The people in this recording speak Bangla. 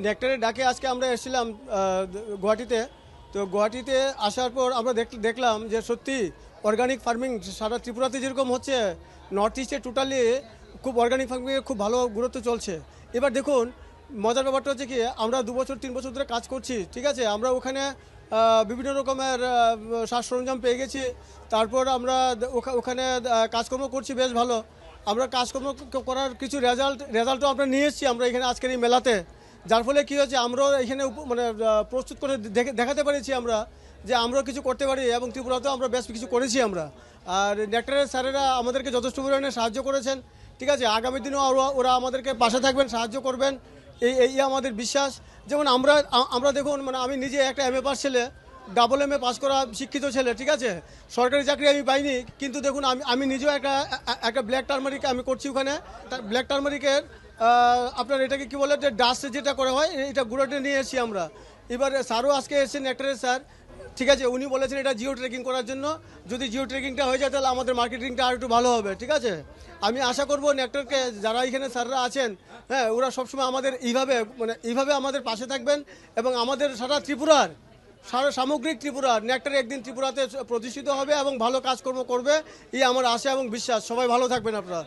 নেকটারের ডাকে আজকে আমরা এসেছিলাম গুয়াহাটিতে। তো গুয়াহাটিতে আসার পর আমরা দেখলাম যে সত্যি অর্গানিক ফার্মিং সারা ত্রিপুরাতে যেরকম হচ্ছে, নর্থ ইস্টে টোটালি খুব অর্গানিক ফার্মিংয়ে খুব ভালো গুরুত্ব চলছে। এবার দেখুন, মজার ব্যাপারটা হচ্ছে কি, আমরা 2 বছর 3 বছর ধরে কাজ করছি, ঠিক আছে। আমরা ওখানে বিভিন্ন রকমের সাজ সরঞ্জাম পেয়ে গেছি। তারপর আমরা ওখানে কাজকর্ম করছি বেশ ভালো। আমরা কাজকর্ম করার কিছু রেজাল্টও আমরা নিয়ে এসেছি আমরা এখানে আজকের এই মেলাতে। যার ফলে কী হয়েছে, আমরাও এখানে মানে প্রস্তুত করে দেখাতে পেরেছি আমরা যে আমরাও কিছু করতে পারি, এবং ত্রিপুরাতেও আমরা বেশ কিছু করেছি আমরা। আর নেকটারের স্যারেরা আমাদেরকে যথেষ্ট পরিমাণে সাহায্য করেছেন, ঠিক আছে। আগামী দিনেও ওরা আমাদেরকে পাশে থাকবেন, সাহায্য করবেন, এই আমাদের বিশ্বাস। যেমন আমরা দেখুন, মানে আমি নিজে একটা MA পাস ছেলে, MA পাস করা শিক্ষিত ছেলে, ঠিক আছে। সরকারি চাকরি আমি পাইনি, কিন্তু দেখুন আমি নিজেও একটা ব্ল্যাক টার্মারিক আমি করছি ওখানে। ব্ল্যাক টার্মারিকের আপনার এটাকে কি বলে, যে ডাস্ট যেটা করা হয়, এটা গুঁড়োটা নিয়ে এসেছি আমরা। এবার স্যারও আজকে এসেছেন, নেকটারের স্যার, ঠিক আছে। উনি বলেছেন এটা জিও ট্রেকিং করার জন্য। যদি জিও ট্রেকিংটা হয়ে যায় তাহলে আমাদের মার্কেটিংটা আর একটু ভালো হবে, ঠিক আছে। আমি আশা করব নেকটারকে যারা এখানে স্যাররা আছেন, হ্যাঁ, ওরা সবসময় আমাদের এইভাবে আমাদের পাশে থাকবেন, এবং আমাদের সারা সামগ্রিক ত্রিপুরার নেকটার একদিন ত্রিপুরাতে প্রতিষ্ঠিত হবে এবং ভালো কাজকর্ম করবে, এই আমার আশা এবং বিশ্বাস। সবাই ভালো থাকবেন আপনারা।